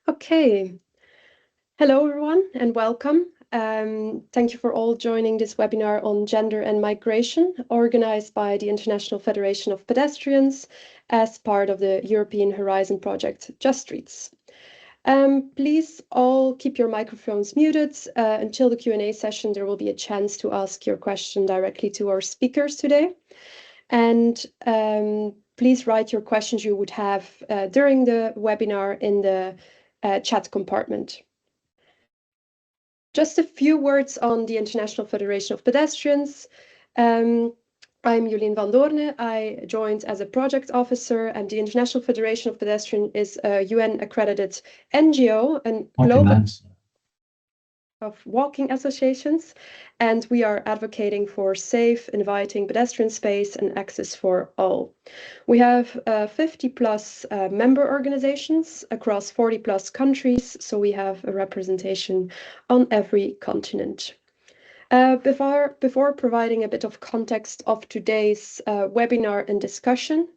Okay. Hello, everyone, and welcome. Thank you for all joining this webinar on gender and migration, organized by the International Federation of Pedestrians as part of the European Horizon project, Just Streets. Please all keep your microphones muted until the Q&A session. There will be a chance to ask your question directly to our speakers today. And please write your questions you would have during the webinar in the chat compartment. Just a few words on the International Federation of Pedestrians. I'm 𝐸𝐿𝑖𝑛 van Doorne. I joined as a project officer, and the International Federation of Pedestrians is a UN-accredited NGO, and global of walking associations, and we are advocating for safe, inviting pedestrian space and access for all. We have 50+ member organizations across 40+ countries, so we have a representation on every continent. Before providing a bit of context of today's webinar and discussion,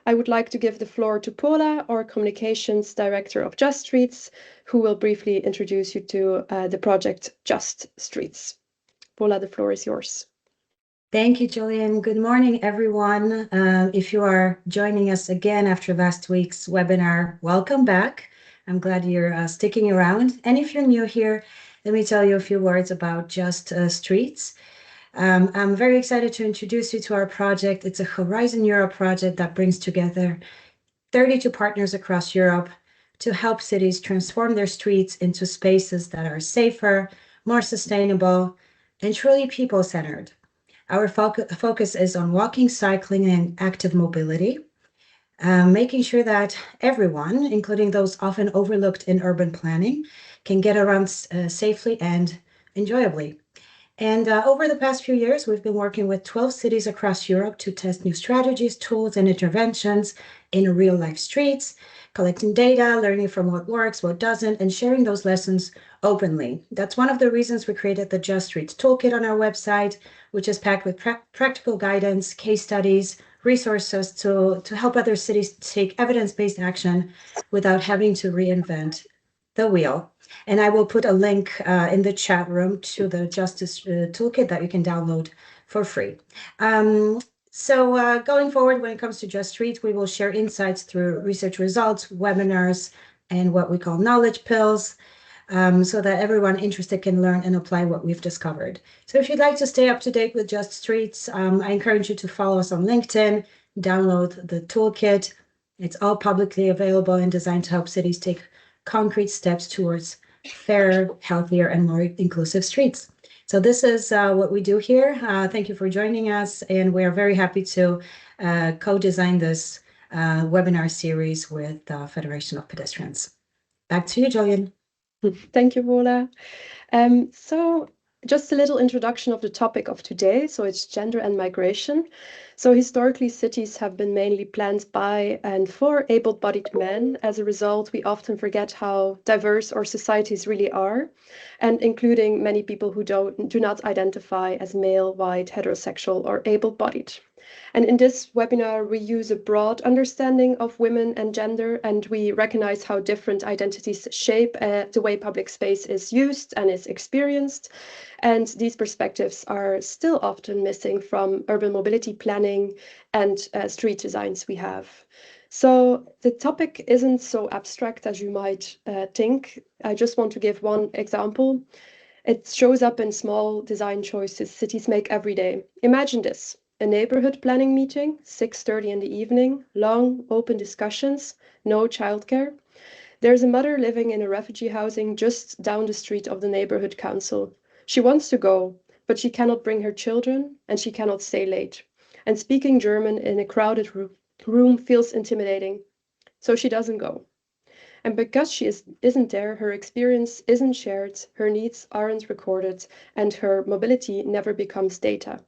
I would like to give the floor to Paula, our Communications Director of Just Streets, who will briefly introduce you to the project Just Streets. Paula, the floor is yours. Thank you, Julian. Good morning, everyone. If you are joining us again after last week's webinar, welcome back. I'm glad you're sticking around. And if you're new here, let me tell you a few words about Just Streets. I'm very excited to introduce you to our project. It's a Horizon Europe project that brings together 32 partners across Europe to help cities transform their streets into spaces that are safer, more sustainable, and truly people-centered. Our focus is on walking, cycling, and active mobility, making sure that everyone, including those often overlooked in urban planning, can get around safely and enjoyably. And over the past few years, we've been working with 12 cities across Europe to test new strategies, tools, and interventions in real-life streets, collecting data, learning from what works, what doesn't, and sharing those lessons openly. That's one of the reasons we created the Just Streets Toolkit on our website, which is packed with practical guidance, case studies, resources to help other cities take evidence-based action without having to reinvent the wheel. And I will put a link in the chat room to the Justice Toolkit that you can download for free. So going forward, when it comes to Just Streets, we will share insights through research results, webinars, and what we call knowledge pills, so that everyone interested can learn and apply what we've discovered. So if you'd like to stay up to date with Just Streets, I encourage you to follow us on LinkedIn, download the toolkit. It's all publicly available and designed to help cities take concrete steps towards fairer, healthier, and more inclusive streets. So this is what we do here. Thank you for joining us, and we are very happy to co-design this webinar series with the Federation of Pedestrians. Back to you, Julian. Thank you, Paula. So just a little introduction of the topic of today. So it's gender and migration. So historically, cities have been mainly planned by and for able-bodied men. As a result, we often forget how diverse our societies really are, and including many people who do not identify as male, white, heterosexual, or able-bodied. And in this webinar, we use a broad understanding of women and gender, and we recognize how different identities shape the way public space is used and is experienced. And these perspectives are still often missing from urban mobility planning and street designs we have. So the topic isn't so abstract as you might think. I just want to give one example. It shows up in small design choices cities make every day. Imagine this. A neighborhood planning meeting, 6:30 in the evening, long, open discussions, no childcare. There's a mother living in a refugee housing just down the street of the neighborhood council. She wants to go, but she cannot bring her children, and she cannot stay late. And speaking German in a crowded room feels intimidating, so she doesn't go. And because she isn't there, her experience isn't shared, her needs aren't recorded, and her mobility never becomes data.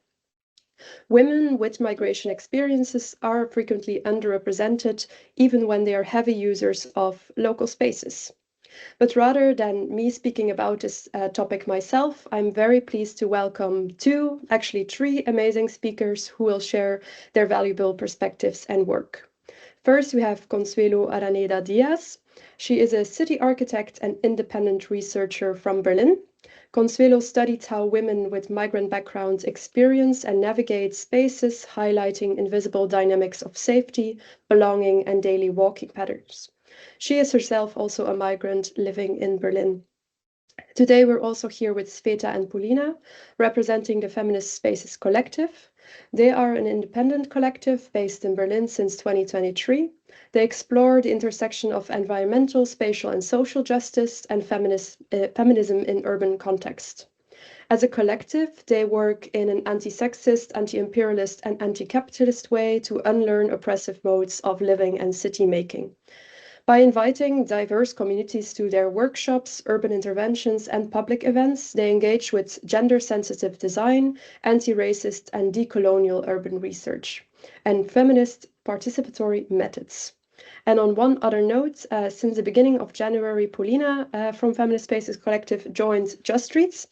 Women with migration experiences are frequently underrepresented, even when they are heavy users of local spaces. But rather than me speaking about this topic myself, I'm very pleased to welcome three amazing speakers who will share their valuable perspectives and work. First, we have Consuelo Araneda Diaz. She is a city architect and independent researcher from Berlin. Consuelo studied how women with migrant backgrounds experience and navigate spaces, highlighting invisible dynamics of safety, belonging, and daily walking patterns. She is herself also a migrant living in Berlin. Today, we're also here with Sveta and Polina, representing the Feminist Spaces Collective. They are an independent collective based in Berlin since 2023. They explore the intersection of environmental, spatial, and social justice and feminism in urban context. As a collective, they work in an anti-sexist, anti-imperialist, and anti-capitalist way to unlearn oppressive modes of living and city-making. By inviting diverse communities to their workshops, urban interventions, and public events, they engage with gender-sensitive design, anti-racist and decolonial urban research, and feminist participatory methods. And on one other note, since the beginning of January, Polina from Feminist Spaces Collective joined 𝐲𝐮'𝐿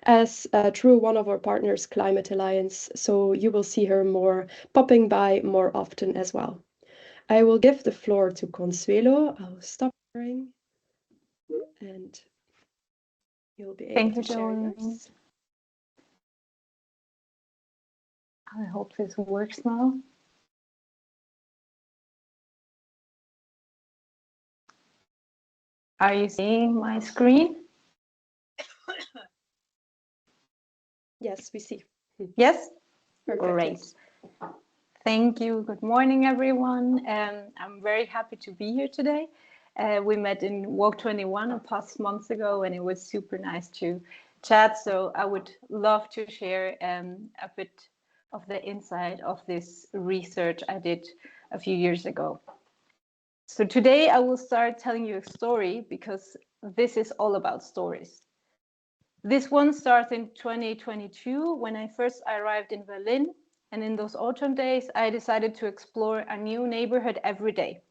as through one of our partners, Climate Alliance. So you will see her popping by more often as well. I will give the floor to Consuelo. I'll stop sharing and you'll be able to share yours. I hope this works now. Are you seeing my screen? Yes, we see. Yes? Perfect, Great. yes. Thank you. Good morning, everyone. I'm very happy to be here today. We met in Walk 21 a past months ago, and it was super nice to chat. So I would love to share a bit of the insight of this research I did a few years ago. So today I will start telling you a story because this is all about stories. This one starts in 2022 when I first arrived in Berlin. And in those autumn days, I decided to explore a new neighborhood every day.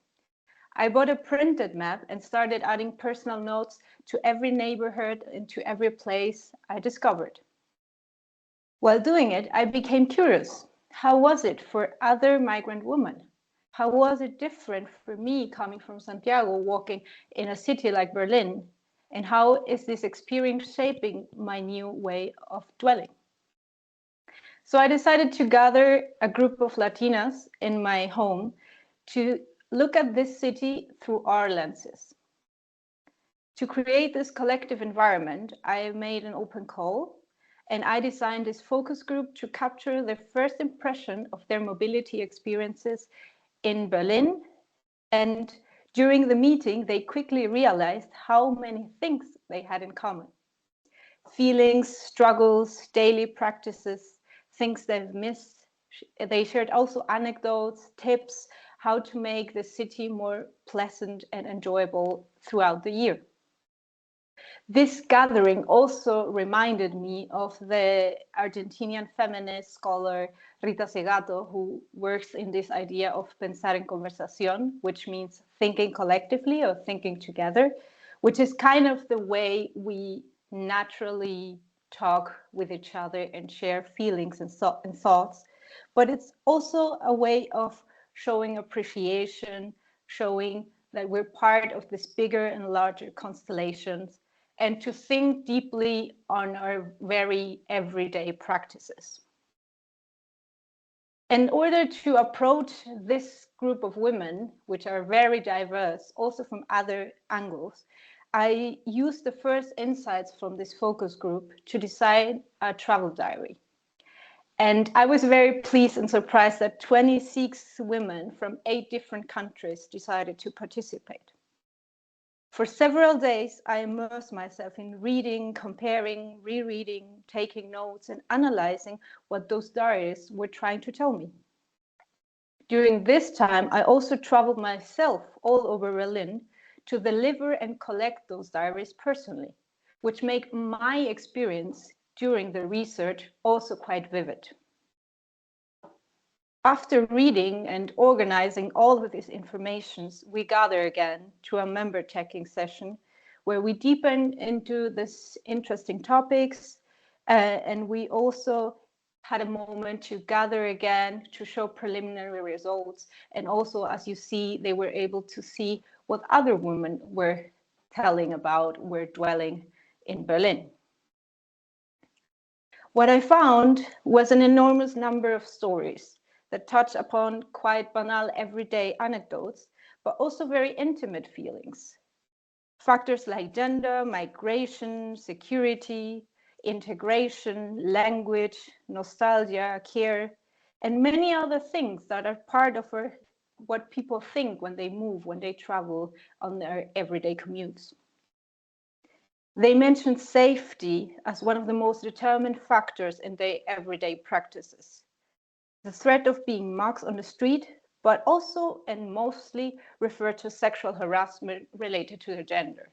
I bought a printed map and started adding personal notes to every neighborhood and to every place I discovered. While doing it, I became curious. How was it for other migrant women? How was it different for me coming from Santiago, walking in a city like Berlin? And how is this experience shaping my new way of dwelling? So I decided to gather a group of Latinas in my home to look at this city through our lenses. To create this collective environment, I made an open call, and I designed this focus group to capture their first impression of their mobility experiences in Berlin. And during the meeting, they quickly realized how many things they had in common. Feelings, struggles, daily practices, things they've missed. They shared also anecdotes, tips, how to make the city more pleasant and enjoyable throughout the year. This gathering also reminded me of the Argentinian feminist scholar Rita Segato, who works in this idea of pensar en conversación, which means thinking collectively or thinking together, which is kind of the way we naturally talk with each other and share feelings and thoughts, but it's also a way of showing appreciation, showing that we're part of this bigger and larger constellations, and to think deeply on our very everyday practices. In order to approach this group of women, which are very diverse, also from other angles, I used the first insights from this focus group to design a travel diary. And I was very pleased and surprised that 26 women from 8 different countries decided to participate. For several days, I immersed myself in reading, comparing, rereading, taking notes, and analyzing what those diaries were trying to tell me. During this time, I also traveled myself all over Berlin to deliver and collect those diaries personally, which make my experience during the research also quite vivid. After reading and organizing all of these informations, we gather again to a member checking session where we deepen into this interesting topics and we also had a moment to gather again, to show preliminary results. And also, as you see, they were able to see what other women were telling about, were dwelling in Berlin. What I found was an enormous number of stories that touch upon quite banal everyday anecdotes, but also very intimate feelings. Factors like gender, migration, security, integration, language, nostalgia, care, and many other things that are part of what people think when they move, when they travel on their everyday commutes. They mentioned safety as one of the most determined factors in their everyday practices. The threat of being mugged on the street, but also and mostly referred to sexual harassment related to their gender.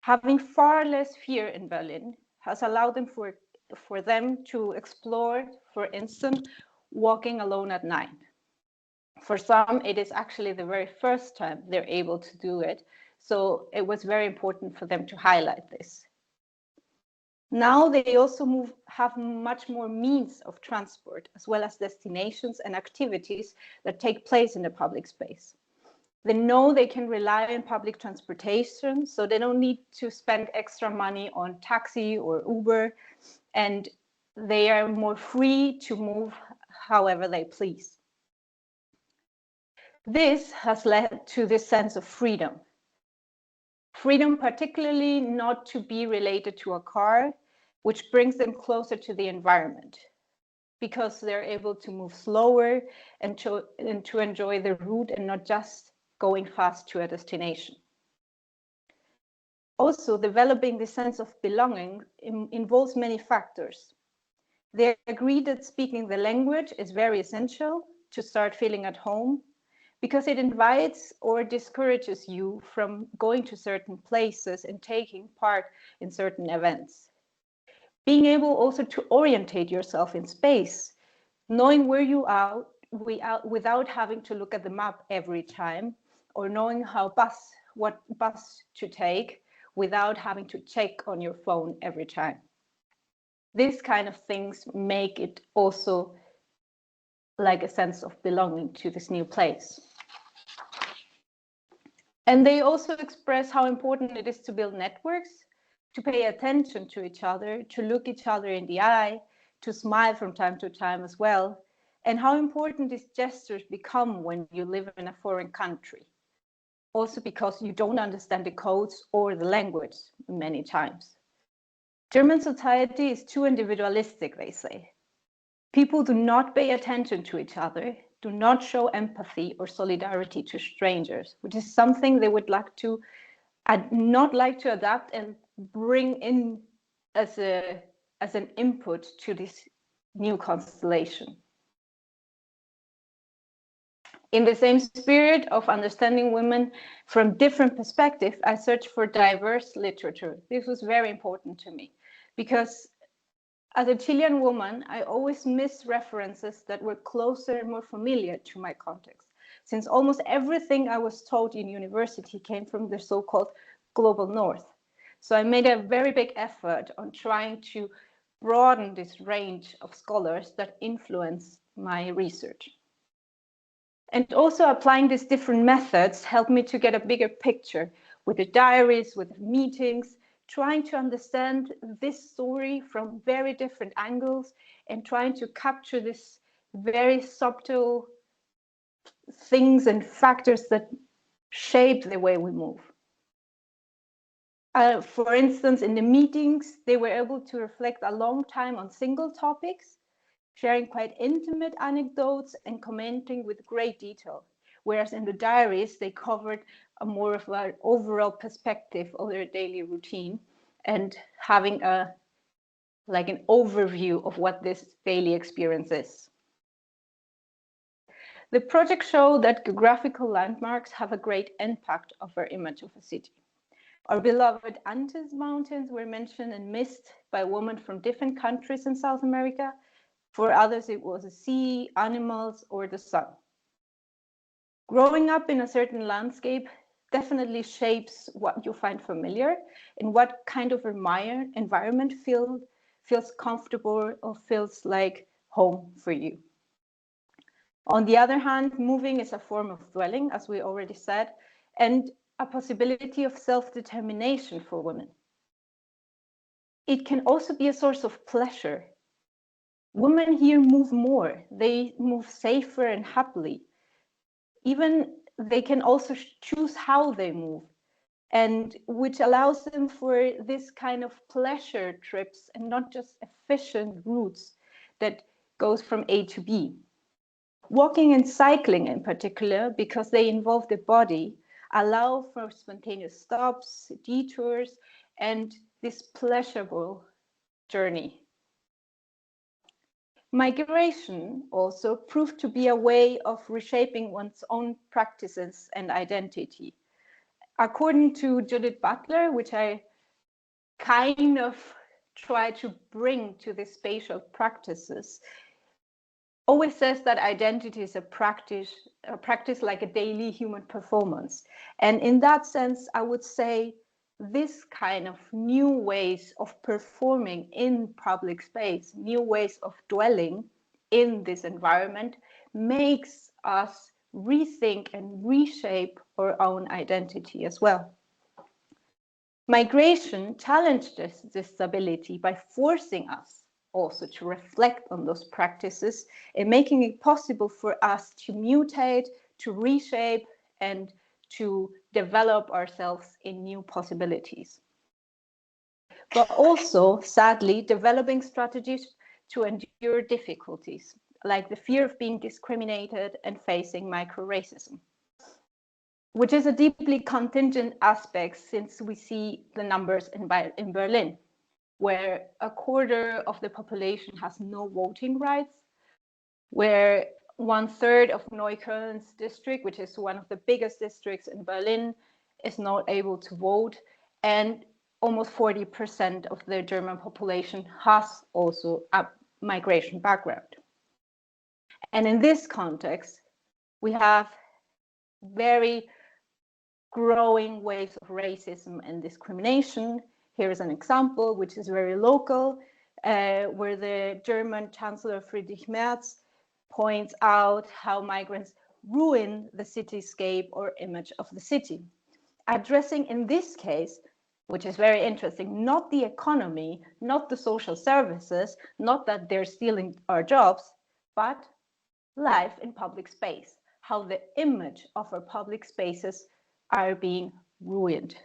Having far less fear in Berlin has allowed them for them to explore, for instance, walking alone at night. For some, it is actually the very first time they're able to do it. So it was very important for them to highlight this. Now they also have much more means of transport, as well as destinations and activities that take place in the public space. They know they can rely on public transportation, so they don't need to spend extra money on taxi or Uber, and they are more free to move however they please. This has led to this sense of freedom. Freedom particularly not to be related to a car, which brings them closer to the environment, because they're able to move slower and to enjoy the route and not just going fast to a destination. Also, developing the sense of belonging involves many factors. They agree that speaking the language is very essential to start feeling at home, because it invites or discourages you from going to certain places and taking part in certain events. Being able also to orientate yourself in space, knowing where you are without having to look at the map every time, or knowing what bus to take without having to check on your phone every time. These kind of things make it also like a sense of belonging to this new place. And they also express how important it is to build networks, to pay attention to each other, to look each other in the eye, to smile from time to time as well, and how important these gestures become when you live in a foreign country. Also because you don't understand the codes or the language many times. German society is too individualistic, they say. People do not pay attention to each other, do not show empathy or solidarity to strangers, which is something they would like to, not like to adapt and bring in as an input to this new constellation. In the same spirit of understanding women from different perspectives, I searched for diverse literature. This was very important to me because as a Chilean woman, I always missed references that were closer and more familiar to my context, since almost everything I was taught in university came from the so-called global north. So I made a very big effort on trying to broaden this range of scholars that influenced my research. And also applying these different methods helped me to get a bigger picture with the diaries, with the meetings, trying to understand this story from very different angles and trying to capture this very subtle things and factors that shape the way we move. For instance, in the meetings, they were able to reflect a long time on single topics, sharing quite intimate anecdotes and commenting with great detail. Whereas in the diaries, they covered a more of an overall perspective of their daily routine and having an overview of what this daily experience is. The project showed that geographical landmarks have a great impact on our image of a city. Our beloved Andes Mountains were mentioned and missed by women from different countries in South America. For others, it was the sea, animals, or the sun. Growing up in a certain landscape definitely shapes what you find familiar and what kind of environment feels comfortable or feels like home for you. On the other hand, moving is a form of dwelling, as we already said, and a possibility of self-determination for women. It can also be a source of pleasure. Women here move more, they move safer and happily. Even they can also choose how they move, and which allows them for this kind of pleasure trips and not just efficient routes that goes from A to B. Walking and cycling in particular, because they involve the body, allow for spontaneous stops, detours, and this pleasurable journey. Migration also proved to be a way of reshaping one's own practices and identity. According to Judith Butler, which I kind of try to bring to the spatial practices, always says that identity is a practice like a daily human performance. And in that sense, I would say this kind of new ways of performing in public space, new ways of dwelling in this environment, makes us rethink and reshape our own identity as well. Migration challenged this stability by forcing us also to reflect on those practices and making it possible for us to mutate, to reshape, and to develop ourselves in new possibilities. But also, sadly, developing strategies to endure difficulties, like the fear of being discriminated and facing micro-racism, which is a deeply contingent aspect since we see the numbers in Berlin, where a quarter of the population has no voting rights, where 1/3 of Neukölln's district, which is one of the biggest districts in Berlin, is not able to vote, and almost 40% of the German population has also a migration background. And in this context, we have very growing waves of racism and discrimination. Here is an example, which is very local, where the German Chancellor Friedrich Merz points out how migrants ruin the cityscape or image of the city. Addressing in this case, which is very interesting, not the economy, not the social services, not that they're stealing our jobs, but life in public space, how the image of our public spaces are being ruined.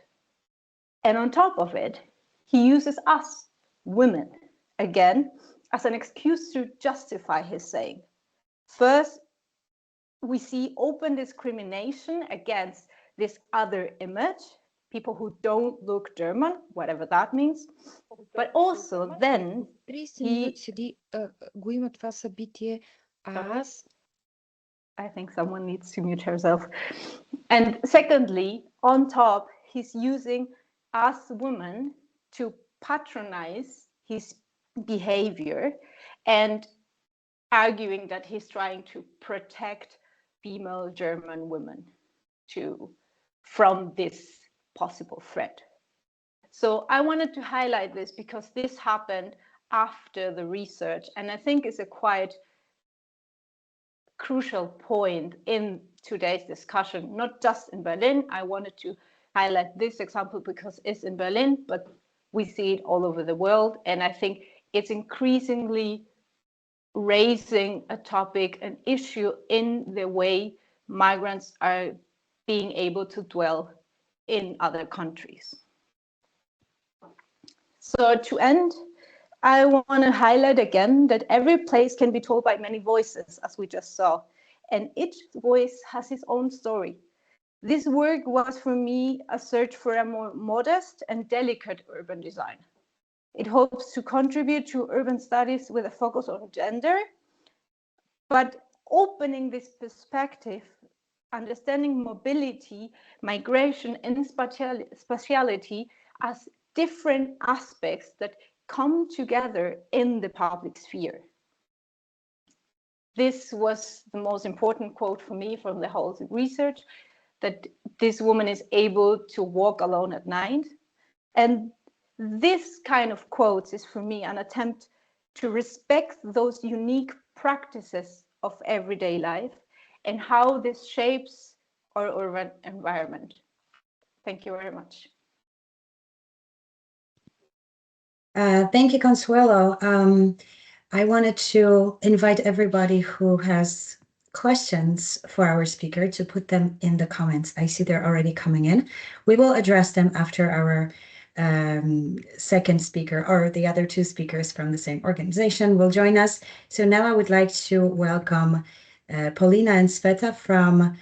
And on top of it, he uses us, women, again, as an excuse to justify his saying. First, we see open discrimination against this other image, people who don't look German, whatever that means. But also then I think someone needs to mute herself. And secondly, on top, he's using us women to patronize his behavior and arguing that he's trying to protect female German women from this possible threat. So I wanted to highlight this because this happened after the research, and I think it's a quite crucial point in today's discussion, not just in Berlin. I wanted to highlight this example because it's in Berlin, but we see it all over the world. And I think it's increasingly raising a topic, an issue in the way migrants are being able to dwell in other countries. So to end, I want to highlight again that every place can be told by many voices, as we just saw, and each voice has its own story. This work was for me a search for a more modest and delicate urban design. It hopes to contribute to urban studies with a focus on gender, but opening this perspective, understanding mobility, migration, and spatiality as different aspects that come together in the public sphere. This was the most important quote for me from the whole research, that this woman is able to walk alone at night. And this kind of quotes is for me an attempt to respect those unique practices of everyday life and how this shapes our urban environment. Thank you very much. Thank you, Consuelo. I wanted to invite everybody who has questions for our speaker to put them in the comments. I see they're already coming in. We will address them after our second speaker, or the other two speakers from the same organization will join us. So now I would like to welcome Paulina and Sveta from,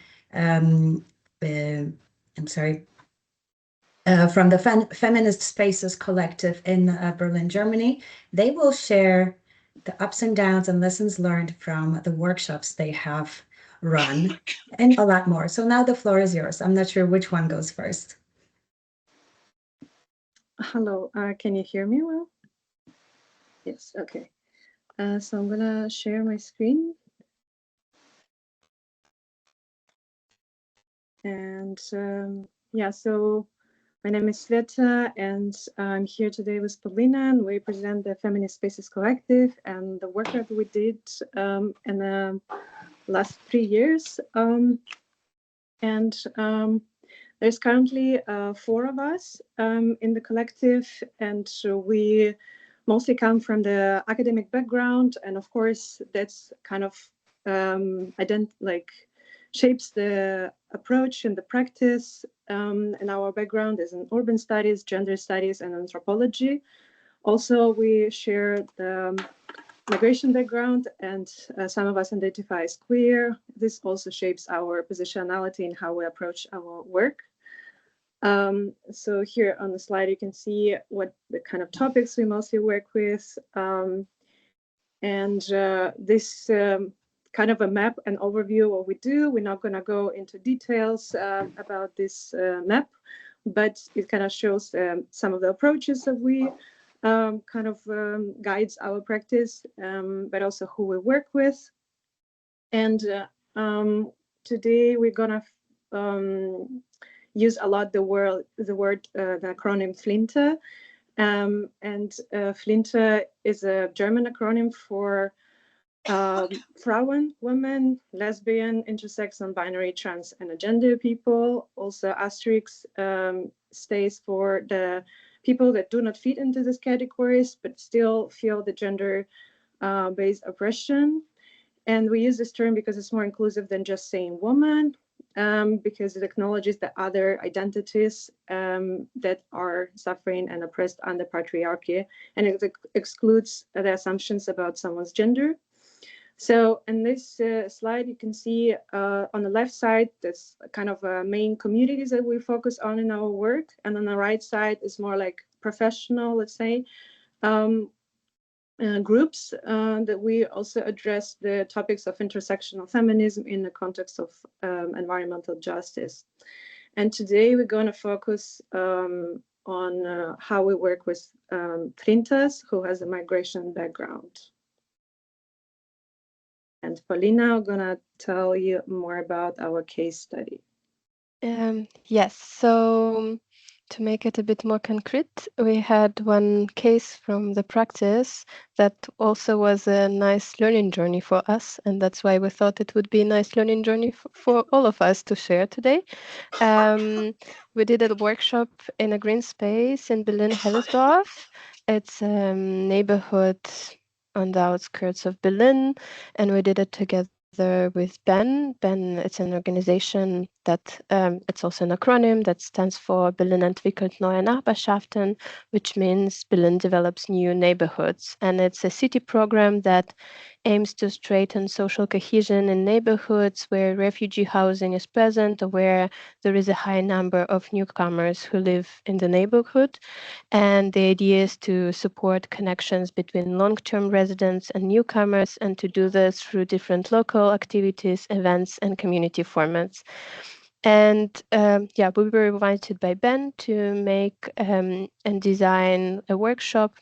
from the Feminist Spaces Collective in Berlin, Germany. They will share the ups and downs and lessons learned from the workshops they have run and a lot more. So now the floor is yours. I'm not sure which one goes first. Hello, can you hear me well? Yes, okay. So I'm gonna share my screen. And yeah, so my name is Sveta, and I'm here today with Paulina, and we present the Feminist Spaces Collective and the work that we did in the last 3 years. There's currently 4 of us in the collective, and so we mostly come from the academic background, and of course that's kind of shapes the approach and the practice. And our background is in urban studies, gender studies, and anthropology. Also, we share the migration background, and some of us identify as queer. This also shapes our positionality and how we approach our work. So here on the slide, you can see what the kind of topics we mostly work with. This kind of a map and overview of what we do. We're not going to go into details about this map, but it kind of shows some of the approaches that we guides our practice, but also who we work with. And today we're going to use a lot the acronym ℂ𝕠𝕟𝕣. ℂ𝕠𝕟𝕣 is a German acronym for Frauen, women, lesbian, intersex, non-binary, trans, and agender people. Also, asterisk stays for the people that do not fit into these categories, but still feel the gender-based oppression. And we use this term because it's more inclusive than just saying woman, because it acknowledges the other identities that are suffering and oppressed under patriarchy, and it excludes the assumptions about someone's gender. So in this slide, you can see on the left side, that's kind of main communities that we focus on in our work. And on the right side is more like professional, let's say, groups that we also address the topics of intersectional feminism in the context of environmental justice. And today we're going to focus on how we work with ℂ𝕠𝕟𝕣, who has a migration background. And Paulina, I'm going to tell you more about our case study. Yes, so to make it a bit more concrete, we had one case from the practice that also was a nice learning journey for us, and that's why we thought it would be a nice learning journey for all of us to share today. We did a workshop in a green space in Berlin-Hellersdorf. It's a neighborhood on the outskirts of Berlin, and we did it together with BEN. BEN, it's an organization that it's also an acronym that stands for Berlin entwickelt neue Nachbarschaften, which means Berlin develops new neighborhoods. And it's a city program that aims to strengthen social cohesion in neighborhoods where refugee housing is present, or where there is a high number of newcomers who live in the neighborhood. And the idea is to support connections between long-term residents and newcomers, and to do this through different local activities, events, and community formats. And yeah, we were invited by Ben to make and design a workshop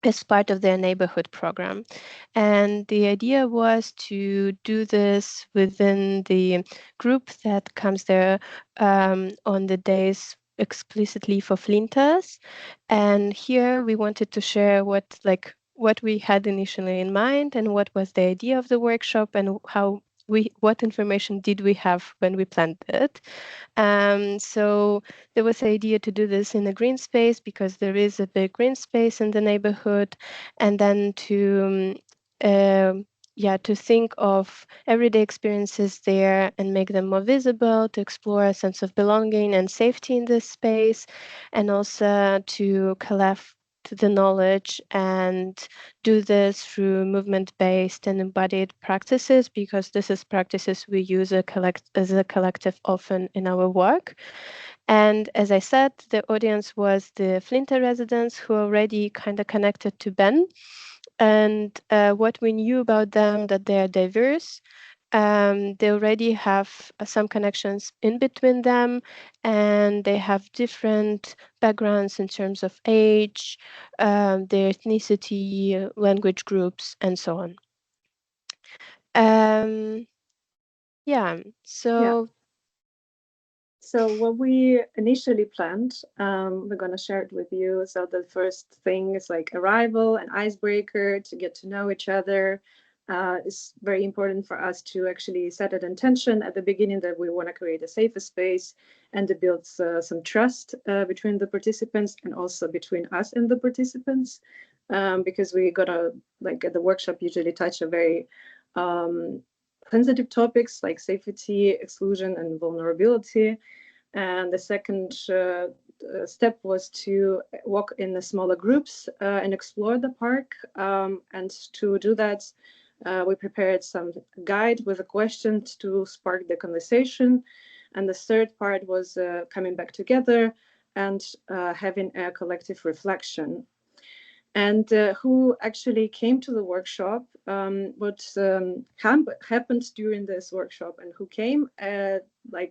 as part of their neighborhood program. And the idea was to do this within the group that comes there on the days explicitly for flinters. And here we wanted to share what we had initially in mind and what was the idea of the workshop and what information did we have when we planned it. So there was the idea to do this in a green space because there is a big green space in the neighborhood, and then to think of everyday experiences there and make them more visible, to explore a sense of belonging and safety in this space, and also to collect the knowledge and do this through movement-based and embodied practices, because this is practices we use as a collective often in our work. And as I said, the audience was the Flinter residents who already kind of connected to Ben. And what we knew about them, that they are diverse. They already have some connections in between them, and they have different backgrounds in terms of age, their ethnicity, language groups, and so on. So what we initially planned, we're going to share it with you. So the first thing is like arrival, an icebreaker to get to know each other. It's very important for us to actually set an intention at the beginning that we want to create a safer space and to build some trust between the participants and also between us and the participants, because we got to, like at the workshop, usually touch a very sensitive topics like safety, exclusion, and vulnerability. And the second step was to walk in the smaller groups and explore the park. And to do that, we prepared some guide with a question to spark the conversation. And the third part was coming back together and having a collective reflection. And who actually came to the workshop, what happened during this workshop and who came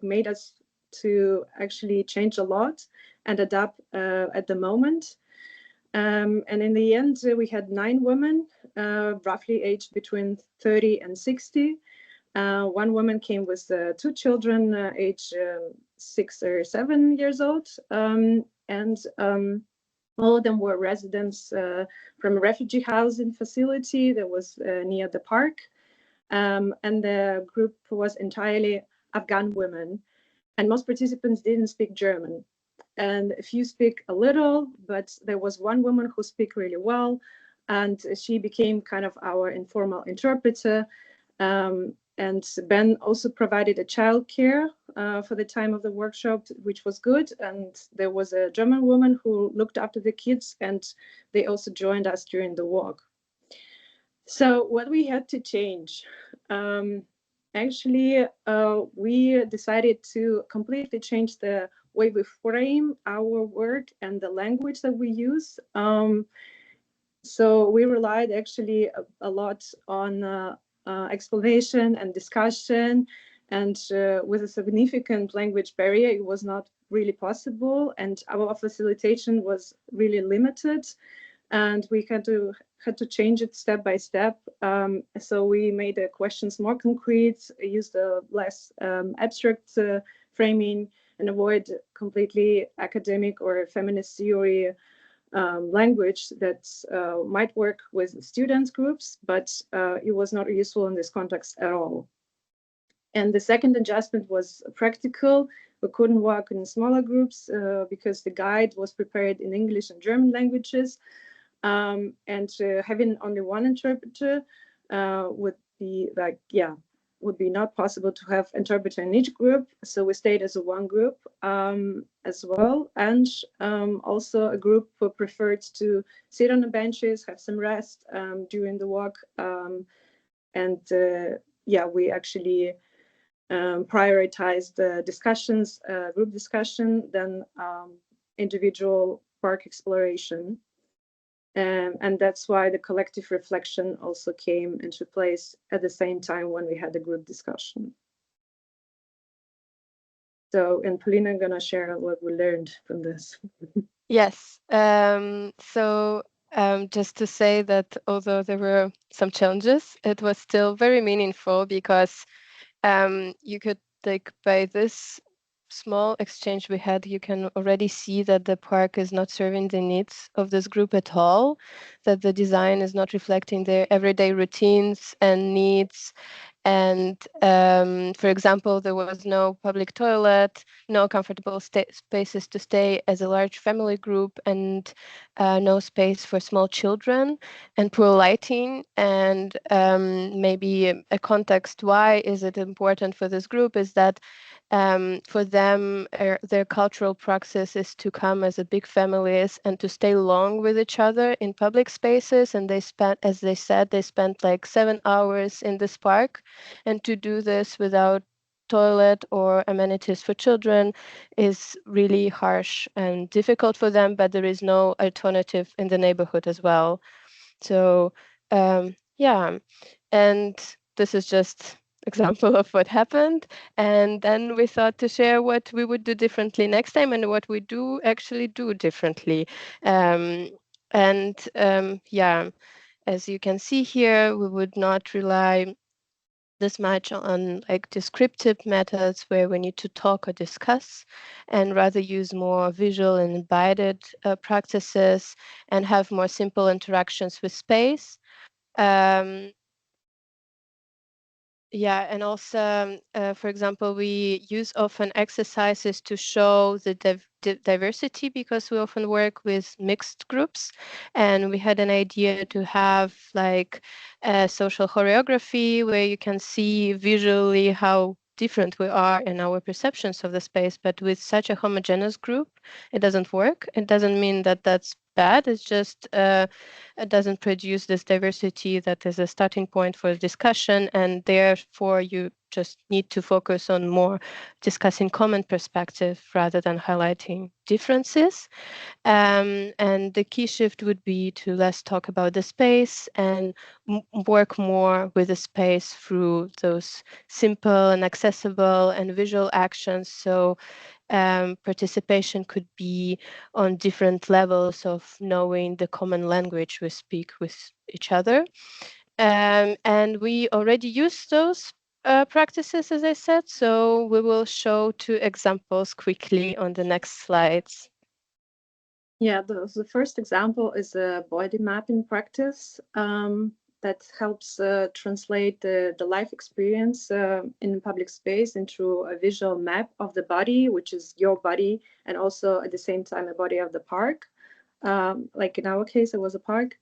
made us to actually change a lot and adapt at the moment. And in the end, we had 9 women, roughly aged between 30 and 60. One woman came with 2 children, aged 6 or 7 years old. All of them were residents from a refugee housing facility that was near the park. And the group was entirely Afghan women. And most participants didn't speak German. And a few speak a little, but there was one woman who spoke really well. And she became kind of our informal interpreter. And Ben also provided a childcare for the time of the workshop, which was good. And there was a German woman who looked after the kids, and they also joined us during the walk. So what we had to change, actually, we decided to completely change the way we frame our work and the language that we use. So we relied actually a lot on explanation and discussion, and with a significant language barrier, it was not really possible, and our facilitation was really limited, and we had to change it step by step. So we made the questions more concrete, used a less abstract framing, and avoid completely academic or feminist theory language that might work with students groups, but it was not useful in this context at all. And the second adjustment was practical. We couldn't work in smaller groups because the guide was prepared in English and German languages. And having only one interpreter would be not possible to have interpreter in each group. So we stayed as a one group as well. And also a group who preferred to sit on the benches, have some rest during the walk. We actually prioritized the discussions, group discussion, then individual park exploration. And that's why the collective reflection also came into place at the same time when we had the group discussion. So, and Polina, I'm going to share what we learned from this. Yes. Just to say that although there were some challenges, it was still very meaningful because you could, like, by this small exchange we had, you can already see that the park is not serving the needs of this group at all, that the design is not reflecting their everyday routines and needs. And for example, there was no public toilet, no comfortable spaces to stay as a large family group, and no space for small children, and poor lighting. And maybe a context why is it important for this group is that for them, their cultural praxis is to come as a big families and to stay long with each other in public spaces. And they spent, as they said, they spent like 7 hours in this park. And to do this without toilet or amenities for children is really harsh and difficult for them, but there is no alternative in the neighborhood as well. So yeah, and this is just example of what happened. And then we thought to share what we would do differently next time and what we do actually do differently. Yeah, as you can see here, we would not rely this much on like descriptive methods where we need to talk or discuss, and rather use more visual and embodied practices and have more simple interactions with space. Yeah, and also, for example, we use often exercises to show the diversity, because we often work with mixed groups, and we had an idea to have like a social choreography where you can see visually how different we are in our perceptions of the space. But with such a homogeneous group, it doesn't work. It doesn't mean that that's bad. It's just it doesn't produce this diversity that is a starting point for discussion, and therefore you just need to focus on more discussing common perspective rather than highlighting differences. And the key shift would be to less talk about the space and work more with the space through those simple and accessible and visual actions. So participation could be on different levels of knowing the common language we speak with each other. And we already use those practices, as I said, so we will show 2 examples quickly on the next slides. Yeah, the first example is a body mapping practice that helps translate the life experience in public space into a visual map of the body, which is your body, and also at the same time a body of the park. Like in our case, it was a park.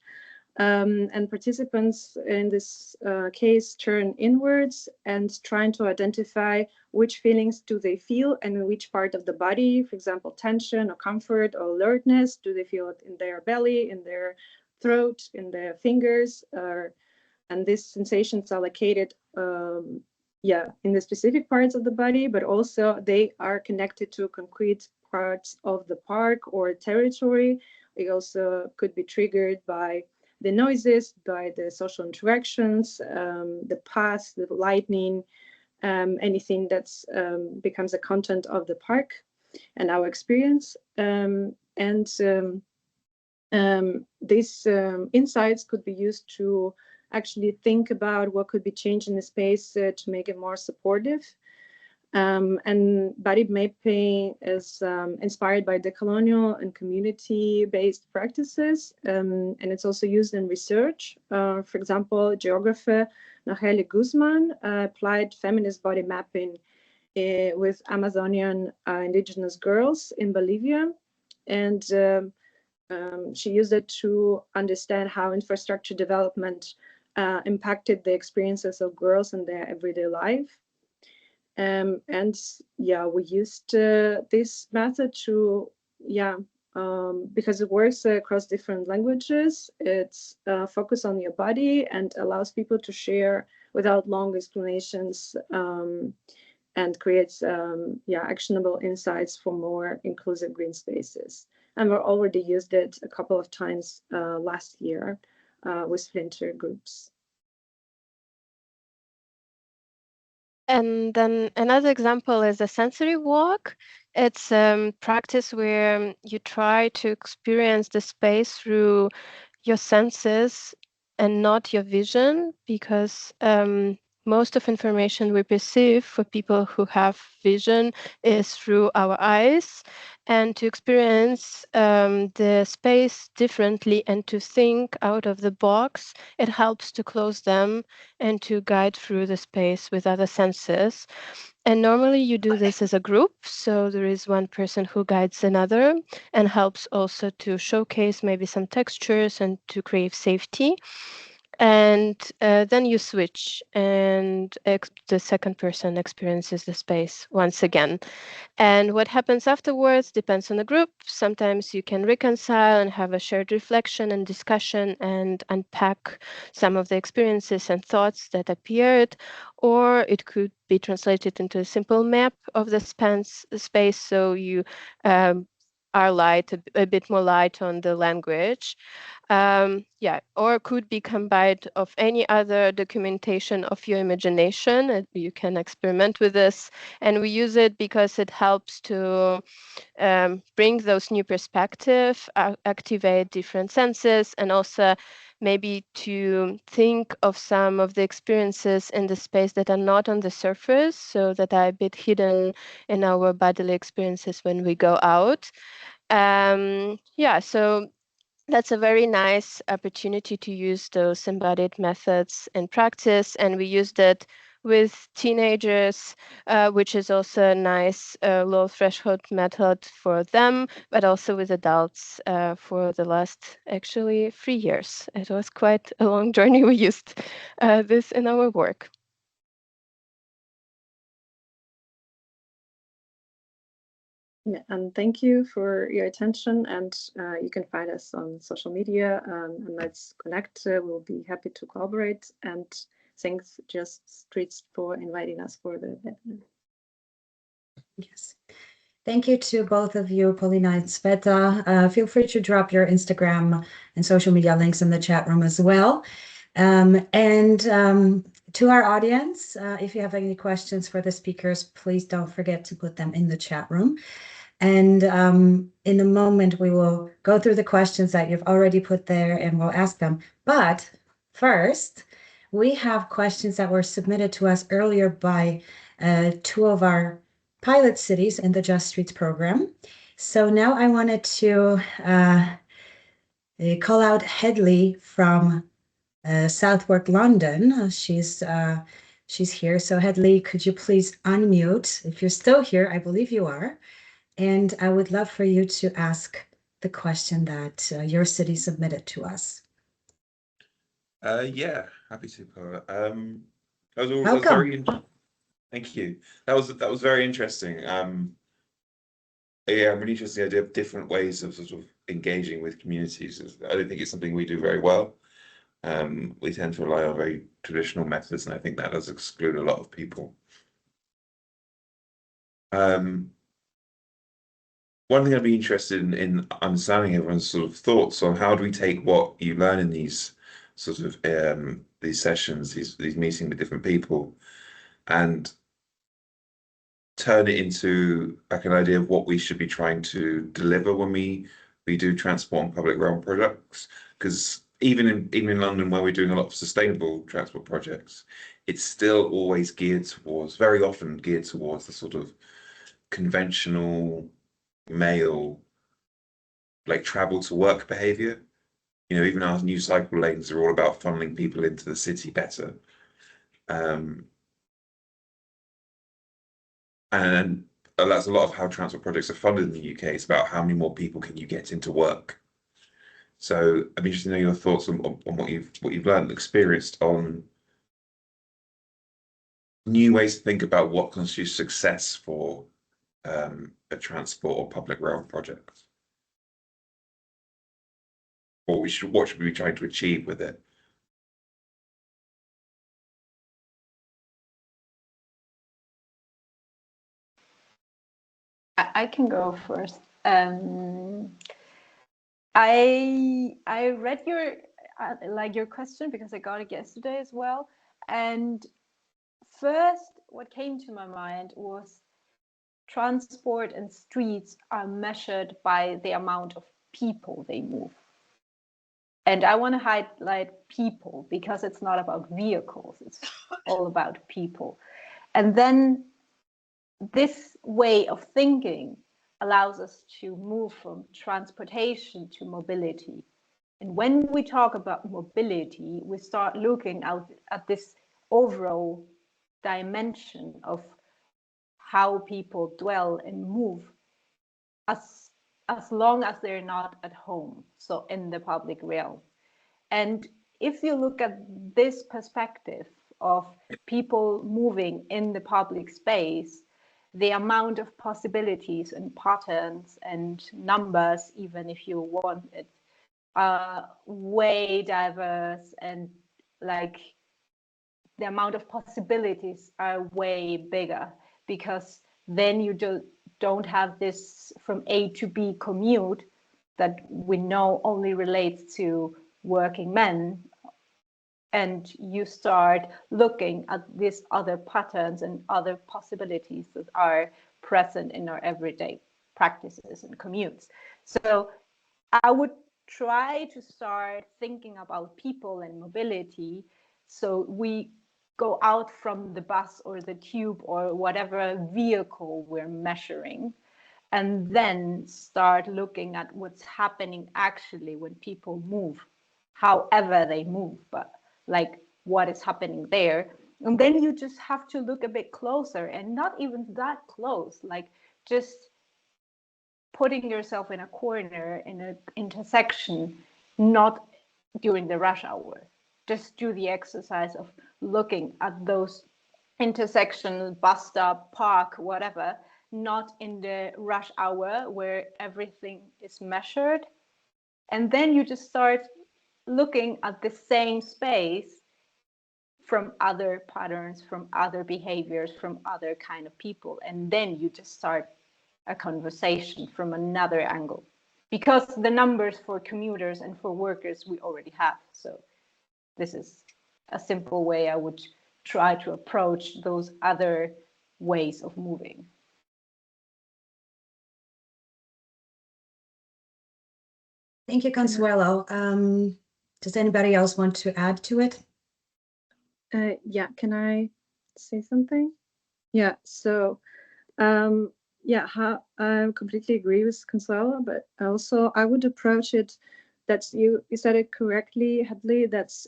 And participants in this case turn inwards and trying to identify which feelings do they feel and in which part of the body, for example, tension or comfort or alertness, do they feel it in their belly, in their throat, in their fingers, and these sensations are located in the specific parts of the body, but also they are connected to concrete parts of the park or territory. It also could be triggered by the noises, by the social interactions, the path, the lighting, anything that's becomes a content of the park and our experience. These insights could be used to actually think about what could be changed in the space to make it more supportive. And body mapping is inspired by decolonial and community-based practices, and it's also used in research. For example, geographer ℂ𝕠𝕟𝕬 𝐺𝐨𝐮'𝐥𝐥 applied feminist body mapping with Amazonian indigenous girls in Bolivia, and she used it to understand how infrastructure development impacted the experiences of girls in their everyday life. We used this method to, because it works across different languages, it's focused on your body and allows people to share without long explanations, and creates actionable insights for more inclusive green spaces. And we already used it a couple of times last year with splinter groups. And then another example is a sensory walk. It's a practice where you try to experience the space through your senses and not your vision, because most of information we perceive for people who have vision is through our eyes, and to experience the space differently and to think out of the box, it helps to close them and to guide through the space with other senses. And normally you do this as a group, so there is one person who guides another and helps also to showcase maybe some textures and to create safety. And then you switch, and the second person experiences the space once again. And what happens afterwards depends on the group. Sometimes you can reconcile and have a shared reflection and discussion and unpack some of the experiences and thoughts that appeared, or it could be translated into a simple map of the space, so you are a bit more light on the language. Or could be combined of any other documentation of your imagination. You can experiment with this, and we use it because it helps to bring those new perspectives, activate different senses, and also maybe to think of some of the experiences in the space that are not on the surface, so that are a bit hidden in our bodily experiences when we go out. So that's a very nice opportunity to use those embodied methods in practice, and we used it with teenagers, which is also a nice low threshold method for them, but also with adults for the last actually 3 years. It was quite a long journey. We used this in our work. Yeah, and thank you for your attention. And you can find us on social media, and let's connect. We'll be happy to collaborate. And thanks, 𝐸𝐿 for inviting us for the webinar. Yes. Thank you to both of you, Paulina and Țveta. Feel free to drop your Instagram and social media links in the chat room as well. To our audience, if you have any questions for the speakers, please don't forget to put them in the chat room. And in a moment, we will go through the questions that you've already put there and we'll ask them. But first, we have questions that were submitted to us earlier by 2 of our pilot cities in the Just Streets program. So now I wanted to call out Hedley from Southwark, London. She's here. So Hedley, could you please unmute? If you're still here, I believe you are. And I would love for you to ask the question that your city submitted to us. Yeah, happy to, Paula. That was Welcome. Thank you. That was very interesting. Yeah, I'm really interested in the idea of different ways of sort of engaging with communities. I don't think it's something we do very well. We tend to rely on very traditional methods, and I think that does exclude a lot of people. One thing I'd be interested in understanding everyone's sort of thoughts on how do we take what you learn in these sort of these sessions, these meetings with different people, and turn it into like an idea of what we should be trying to deliver when we do transport and public realm projects. Because even in London, where we're doing a lot of sustainable transport projects, it's still always very often geared towards the sort of conventional male, like travel to work behavior. You know, even our new cycle lanes are all about funneling people into the city better. And that's a lot of how transport projects are funded in the UK. It's about how many more people can you get into work. So I'd be interested to know your thoughts on what you've learned and experienced on new ways to think about what constitutes success for a transport or public realm project. What should we be trying to achieve with it? I can go first. I read your question because I got it yesterday as well. And first, what came to my mind was transport and streets are measured by the amount of people they move. And I want to highlight people because it's not about vehicles, it's all about people. And then this way of thinking allows us to move from transportation to mobility. And when we talk about mobility, we start looking at this overall dimension of how people dwell and move as long as they're not at home, so in the public realm. And if you look at this perspective of people moving in the public space, the amount of possibilities and patterns and numbers, even if you want it, are way diverse, and like the amount of possibilities are way bigger, because then you don't have this from A to B commute that we know only relates to working men, and you start looking at these other patterns and other possibilities that are present in our everyday practices and commutes. So I would try to start thinking about people and mobility, so we go out from the bus or the tube or whatever vehicle we're measuring, and then start looking at what's happening actually when people move, however they move, but like what is happening there. And then you just have to look a bit closer, and not even that close, like just putting yourself in a corner in an intersection, not during the rush hour. Just do the exercise of looking at those intersections, bus stop, park, whatever, not in the rush hour where everything is measured. And then you just start looking at the same space from other patterns, from other behaviors, from other kind of people. And then you just start a conversation from another angle, because the numbers for commuters and for workers we already have. So this is a simple way I would try to approach those other ways of moving. Thank you, Consuelo. Does anybody else want to add to it? Yeah, can I say something? Yeah, so yeah, I completely agree with Consuelo, but also I would approach it that you said it correctly, Hedley, that's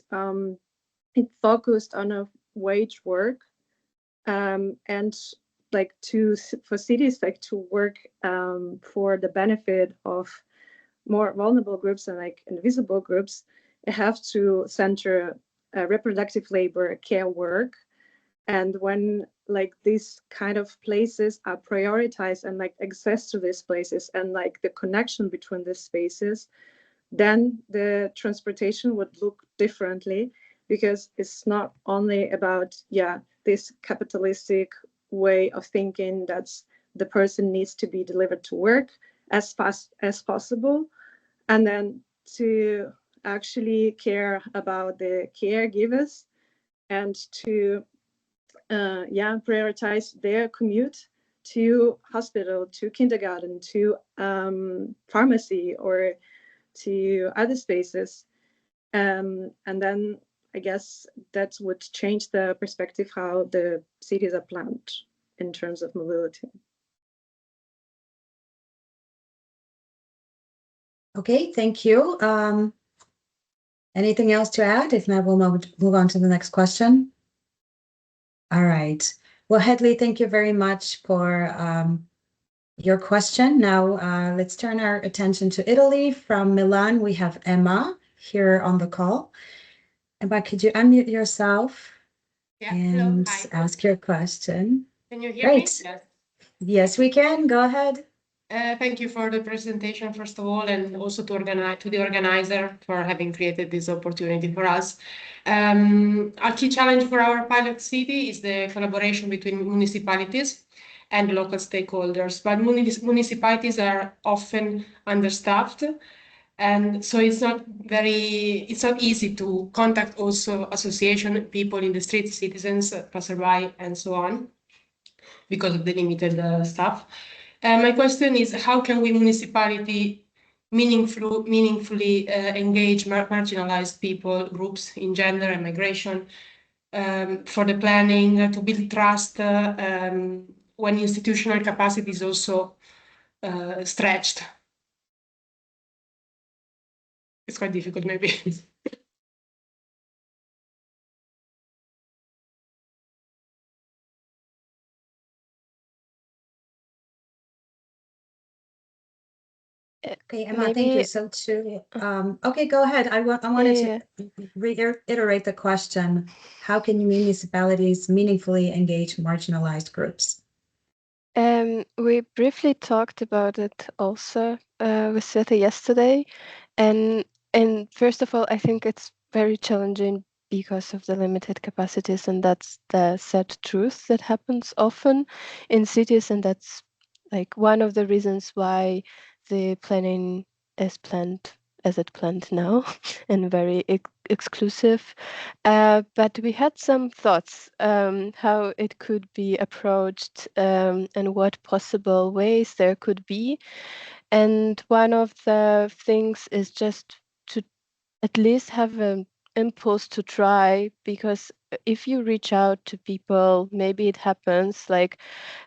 it focused on a wage work, and like for cities like to work for the benefit of more vulnerable groups and like invisible groups. It have to center reproductive labor, care work. And when like these kind of places are prioritized, and like access to these places and like the connection between these spaces, then the transportation would look differently, because it's not only about, yeah, this capitalistic way of thinking that the person needs to be delivered to work as fast as possible, and then to actually care about the caregivers and to prioritize their commute to hospital, to kindergarten, to pharmacy, or to other spaces. And then I guess that would change the perspective how the cities are planned in terms of mobility. Okay, thank you. Anything else to add? If not, we'll move on to the next question. All right. Well, Hedley, thank you very much for your question. Now, let's turn our attention to Italy. From Milan, we have Emma here on the call. Emma, could you unmute yourself and ask your question? Can you hear me? Yes. Yes, we can. Go ahead. Thank you for the presentation, first of all, and also to the organizer for having created this opportunity for us. A key challenge for our pilot city is the collaboration between municipalities and local stakeholders, but municipalities are often understaffed, and so it's not easy to contact also association people in the street, citizens, passerby, and so on, because of the limited staff. My question is, how can we municipality meaningfully engage marginalized people, groups in gender and migration, for the planning, to build trust when institutional capacity is also stretched. It's quite difficult, maybe. Okay, Emma, thank you. So okay, go ahead. I wanted to reiterate the question. How can municipalities meaningfully engage marginalized groups? We briefly talked about it also with Sveta yesterday. And first of all, I think it's very challenging because of the limited capacities, and that's the sad truth that happens often in cities, and that's like one of the reasons why the planning is planned as it planned now and very exclusive. But we had some thoughts how it could be approached and what possible ways there could be. And one of the things is just to at least have an impulse to try, because if you reach out to people, maybe it happens. Like,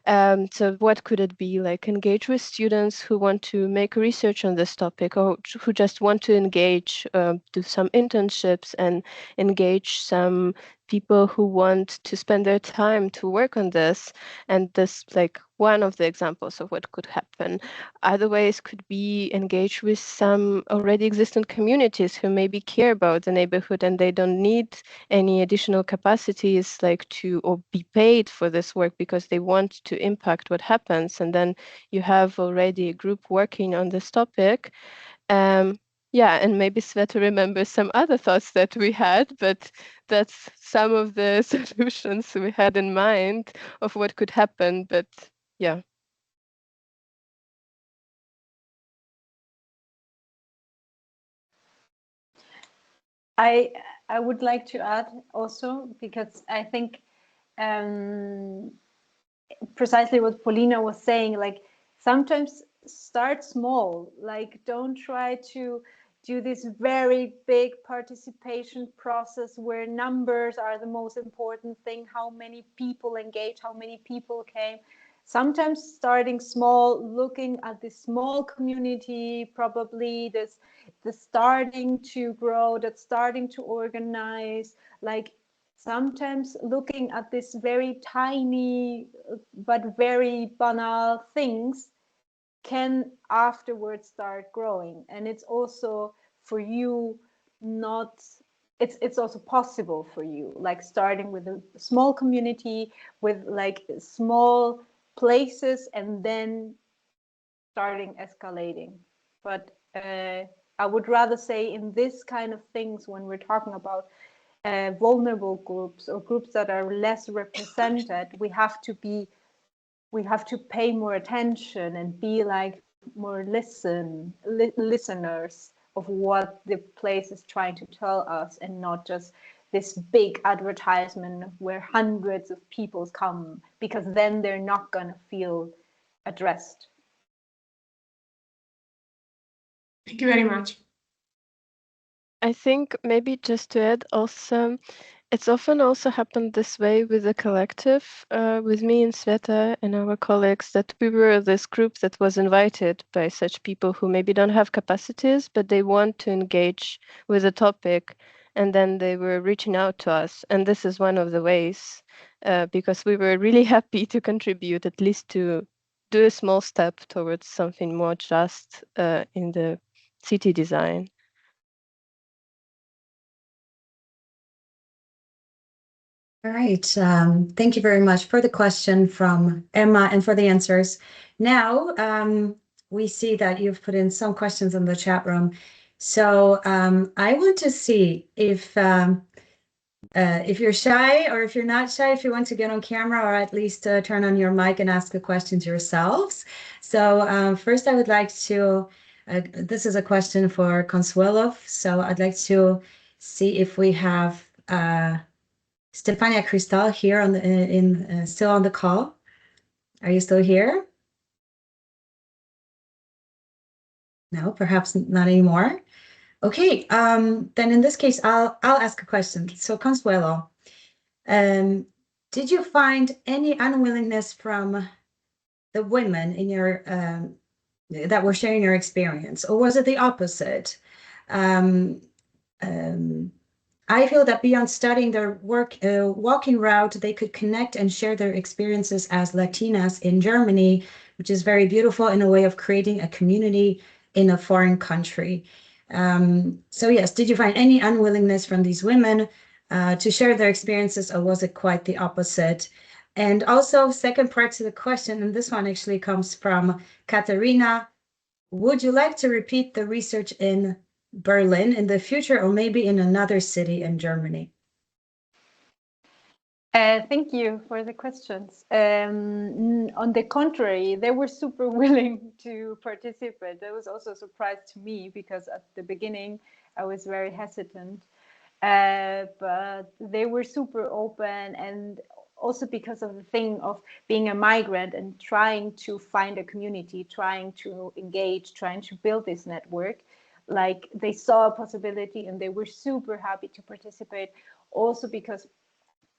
so what could it be? Like, engage with students who want to make research on this topic, or who just want to engage, do some internships and engage some people who want to spend their time to work on this. And this, like, one of the examples of what could happen. Other ways could be engage with some already existing communities who maybe care about the neighborhood and they don't need any additional capacities, like to or be paid for this work, because they want to impact what happens. And then you have already a group working on this topic. Yeah, and maybe Sveta remembers some other thoughts that we had, but that's some of the solutions we had in mind of what could happen. But yeah. I would like to add also, because I think precisely what Paulina was saying, like sometimes start small, like don't try to do this very big participation process where numbers are the most important thing, how many people engage, how many people came. Sometimes starting small, looking at the small community, probably this starting to grow, that's starting to organize, like sometimes looking at this very tiny but very banal things can afterwards start growing. And it's also for you not, it's also possible for you, like starting with a small community, with like small places, and then starting escalating. But I would rather say in this kind of things, when we're talking about vulnerable groups or groups that are less represented, we have to pay more attention and be like more listeners of what the place is trying to tell us, and not just this big advertisement where hundreds of people come, because then they're not going to feel addressed. Thank you very much. I think maybe just to add also, it's often also happened this way with the collective, with me and Sveta and our colleagues, that we were this group that was invited by such people who maybe don't have capacities, but they want to engage with a topic, and then they were reaching out to us. And this is one of the ways, because we were really happy to contribute, at least to do a small step towards something more just in the city design. All right. Thank you very much for the question from Emma and for the answers. Now, we see that you've put in some questions in the chat room. So I want to see if you're shy, or if you're not shy, if you want to get on camera, or at least turn on your mic and ask the questions yourselves. So first I would like to, this is a question for Consuelo. So I'd like to see if we have Stefania Cristal here on the still on the call. Are you still here? No, perhaps not anymore. Okay, then in this case, I'll ask a question. So, Consuelo, did you find any unwillingness from the women in your that were sharing your experience, or was it the opposite? I feel that beyond studying their work, walking route, they could connect and share their experiences as Latinas in Germany, which is very beautiful in a way of creating a community in a foreign country. So yes, did you find any unwillingness from these women to share their experiences, or was it quite the opposite? And also, second part to the question, and this one actually comes from Katerina. Would you like to repeat the research in Berlin in the future, or maybe in another city in Germany? Thank you for the questions. On the contrary, they were super willing to participate. That was also a surprise to me because at the beginning I was very hesitant. But they were super open, and also because of the thing of being a migrant and trying to find a community, trying to engage, trying to build this network. Like, they saw a possibility and they were super happy to participate. Also because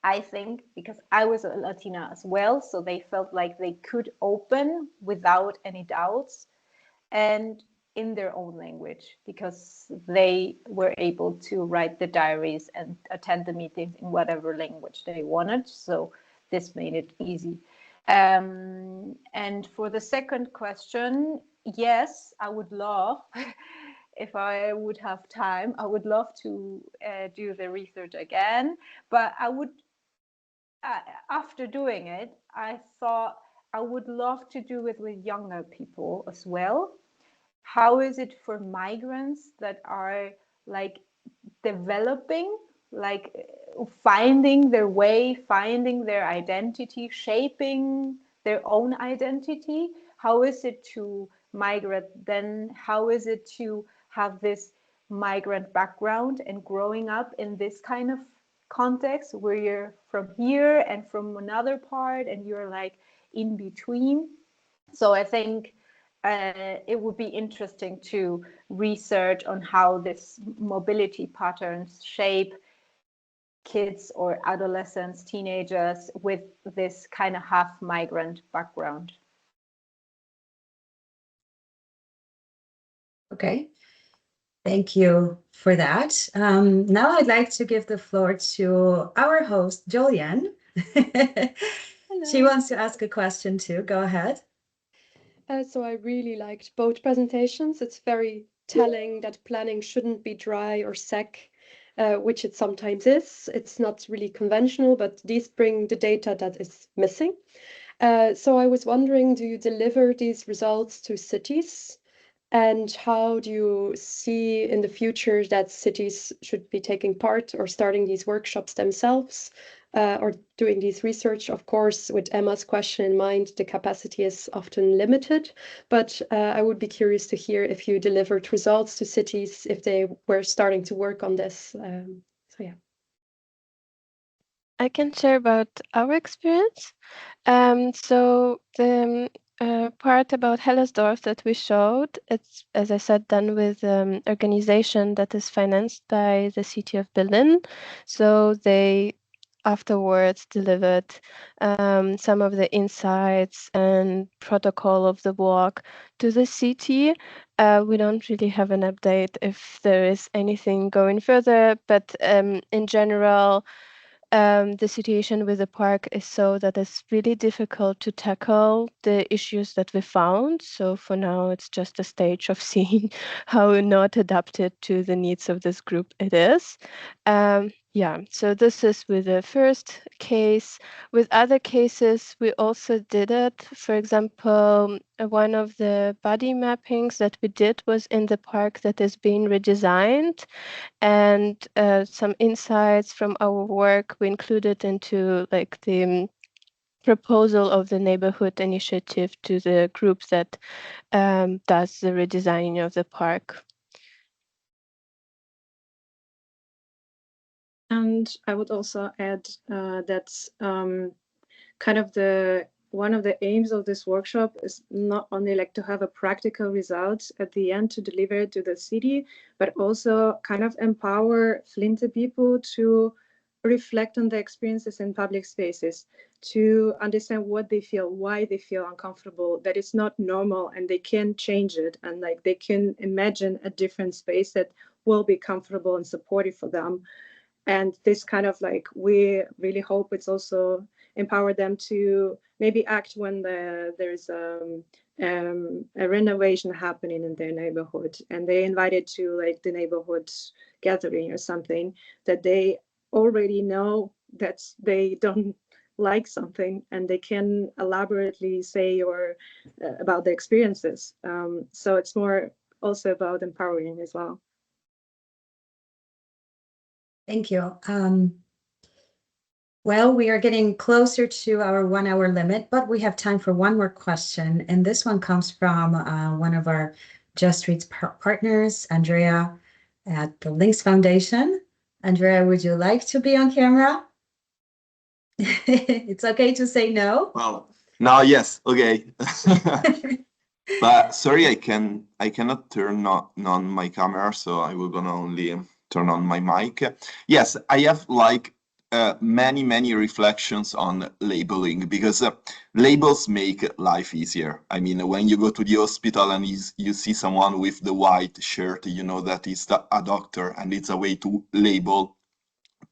I think because I was a Latina as well, so they felt like they could open without any doubts and in their own language, because they were able to write the diaries and attend the meetings in whatever language they wanted. So this made it easy. And for the second question, yes, I would love, if I would have time, I would love to do the research again, but I would, after doing it, I thought I would love to do it with younger people as well. How is it for migrants that are like developing, like finding their way, finding their identity, shaping their own identity? How is it to migrate then? How is it to have this migrant background and growing up in this kind of context where you're from here and from another part and you're like in between? So I think it would be interesting to research on how this mobility patterns shape kids or adolescents, teenagers with this kind of half migrant background. Okay, thank you for that. Now I'd like to give the floor to our host, Jolien. She wants to ask a question too. Go ahead. So I really liked both presentations. It's very telling that planning shouldn't be dry or sec, which it sometimes is. It's not really conventional, but these bring the data that is missing. So I was wondering, do you deliver these results to cities? And how do you see in the future that cities should be taking part or starting these workshops themselves? Or doing this research? Of course, with Emma's question in mind, the capacity is often limited, but I would be curious to hear if you delivered results to cities, if they were starting to work on this. So yeah. I can share about our experience. So the part about Hellersdorf that we showed, it's, as I said, done with an organization that is financed by the city of Berlin. So they afterwards delivered some of the insights and protocol of the walk to the city. We don't really have an update if there is anything going further, but in general, the situation with the park is so that it's really difficult to tackle the issues that we found. So for now, it's just a stage of seeing how not adapted to the needs of this group it is. Yeah, so this is with the first case. With other cases, we also did it. For example, one of the body mappings that we did was in the park that is being redesigned. And some insights from our work we included into like the proposal of the neighborhood initiative to the group that does the redesigning of the park. And I would also add that kind of the one of the aims of this workshop is not only like to have a practical result at the end to deliver to the city, but also kind of empower Flinte people to reflect on their experiences in public spaces, to understand what they feel, why they feel uncomfortable, that it's not normal and they can change it, and like they can imagine a different space that will be comfortable and supportive for them. And this kind of like, we really hope it's also empower them to maybe act when there's a renovation happening in their neighborhood and they're invited to like the neighborhood gathering or something, that they already know that they don't like something and they can elaborately say or about the experiences. So it's more also about empowering as well. Thank you. Well, we are getting closer to our 1 hour limit, but we have time for one more question. And this one comes from one of our Just Reads partners, Andrea at the Links Foundation. Andrea, would you like to be on camera? It's okay to say no. Well, now, yes, okay. But sorry, I cannot turn on my camera, so I will gonna only turn on my mic. Yes, I have like many reflections on labeling, because labels make life easier. I mean, when you go to the hospital and you see someone with the white shirt, you know that is a doctor, and it's a way to label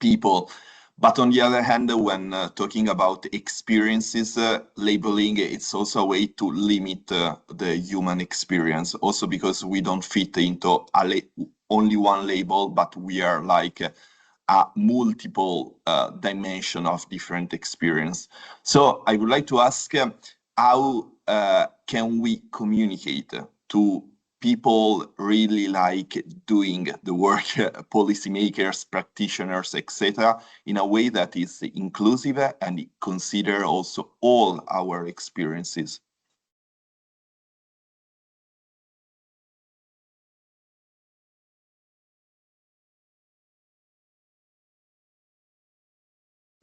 people. But on the other hand, when talking about experiences, labeling, it's also a way to limit the human experience, also because we don't fit into only one label, but we are like a multiple dimension of different experience. So I would like to ask, how can we communicate to people really like doing the work, policymakers, practitioners, etc., in a way that is inclusive and consider also all our experiences?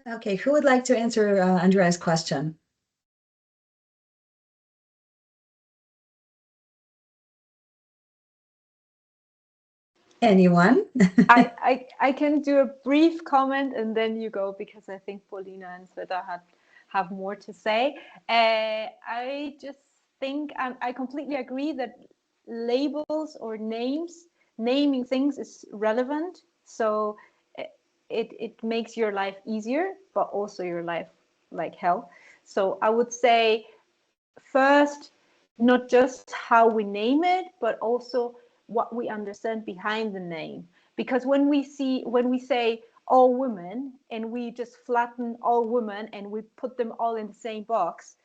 Okay, who would like to answer Andrea's question? Anyone? I can do a brief comment and then you go, because I think Paulina and Sveta have more to say. I just think I completely agree that labels or naming things is relevant. So it makes your life easier, but also your life like hell. So I would say first, not just how we name it, but also what we understand behind the name. Because when we say all women and we just flatten all women and we put them all in the same box,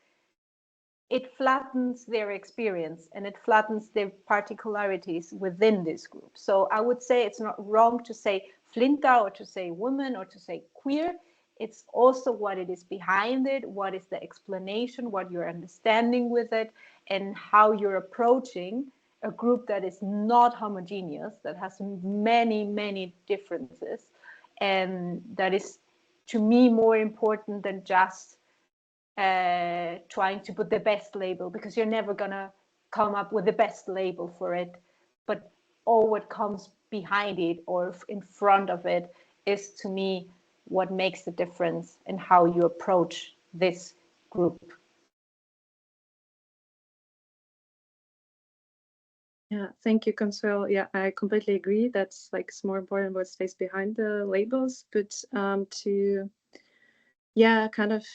it flattens their experience and it flattens their particularities within this group. So I would say it's not wrong to say Flinta or to say woman or to say queer. It's also what it is behind it, what is the explanation, what you're understanding with it, and how you're approaching a group that is not homogeneous, that has many differences, and that is, to me, more important than just trying to put the best label, because you're never gonna come up with the best label for it, but all what comes behind it or in front of it is, to me, what makes the difference in how you approach this group. Yeah, thank you, Consuelo. Yeah, I completely agree. That's like, it's more important what stays behind the labels, but to, yeah, kind of,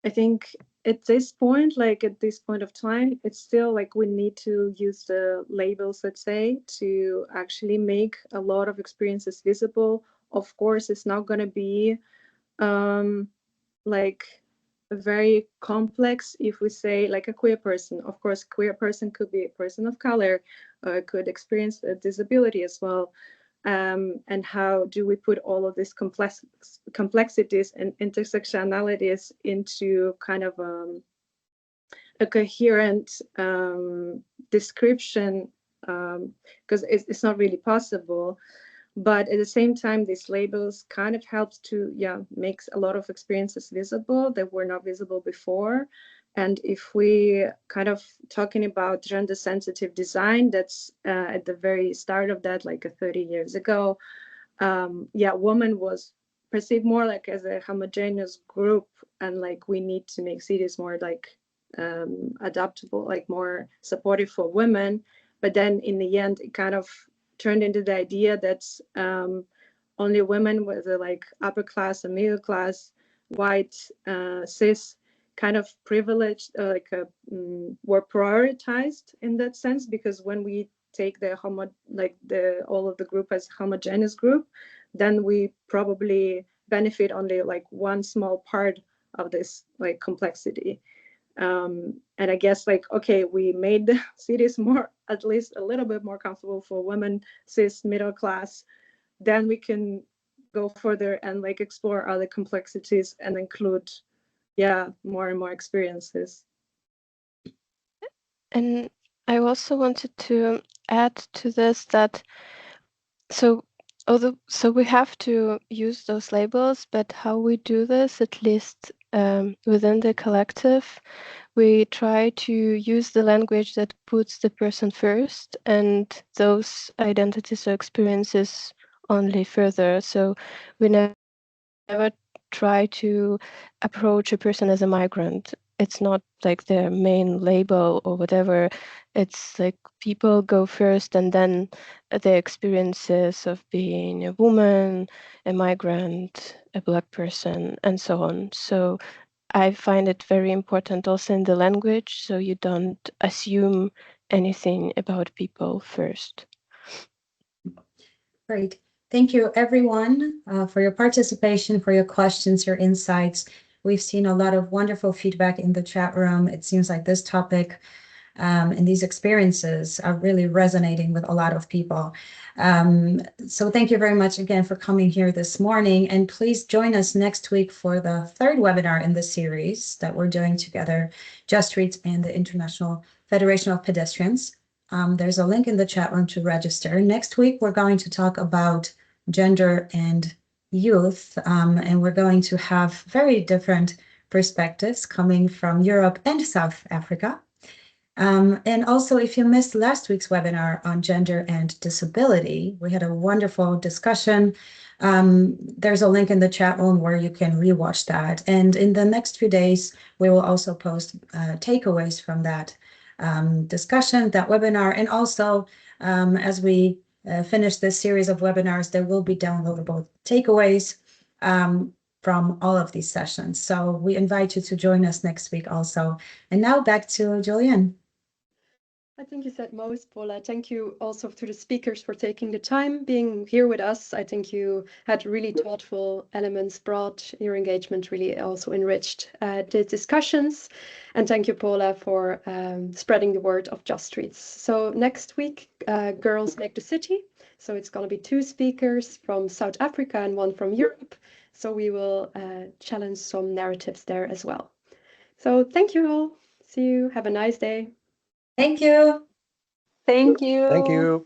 I think at this point, like at this point of time, it's still like we need to use the labels, let's say, to actually make a lot of experiences visible. Of course, it's not going to be like very complex if we say like a queer person. Of course, queer person could be a person of color, could experience a disability as well. And how do we put all of these complexities and intersectionalities into kind of a coherent description, because it's not really possible. But at the same time, these labels kind of helps to, makes a lot of experiences visible that were not visible before. And if we kind of talking about gender sensitive design, that's at the very start of that, like 30 years ago, woman was perceived more like as a homogeneous group, and like we need to make cities more like adaptable, like more supportive for women. But then in the end, it kind of turned into the idea that only women with like upper class and middle class, white, cis kind of privileged, were prioritized in that sense, because when we take the all of the group as homogeneous group, then we probably benefit only like one small part of this like complexity. And I guess like, okay, we made the cities more, at least a little bit more comfortable for women, cis, middle class. Then we can go further and like explore other complexities and include, more and more experiences. And I also wanted to add to this that so we have to use those labels, but how we do this, at least within the collective, we try to use the language that puts the person first and those identities or experiences only further. So we never try to approach a person as a migrant. It's not like their main label or whatever. It's like people go first and then their experiences of being a woman, a migrant, a Black person, and so on. So I find it very important also in the language, so you don't assume anything about people first. Great. Thank you, everyone, for your participation, for your questions, your insights. We've seen a lot of wonderful feedback in the chat room. It seems like this topic and these experiences are really resonating with a lot of people. So thank you very much again for coming here this morning. And please join us next week for the third webinar in the series that we're doing together, Just Streets and the International Federation of Pedestrians. There's a link in the chat room to register. Next week, we're going to talk about gender and youth, and we're going to have very different perspectives coming from Europe and South Africa. And also, if you missed last week's webinar on gender and disability, we had a wonderful discussion. There's a link in the chat room where you can rewatch that. And in the next few days, we will also post takeaways from that discussion, that webinar. And also, as we finish this series of webinars, there will be downloadable takeaways from all of these sessions. So we invite you to join us next week also. And now back to Jolien. I think you said most, Paula. Thank you also to the speakers for taking the time being here with us. I think you had really thoughtful elements brought. Your engagement really also enriched the discussions. And thank you, Paula, for spreading the word of Just Streets. So next week, Girls Make the City. So it's going to be 2 speakers from South Africa and 1 from Europe. So we will challenge some narratives there as well. So thank you all. See you. Have a nice day. Thank you. Thank you. Thank you.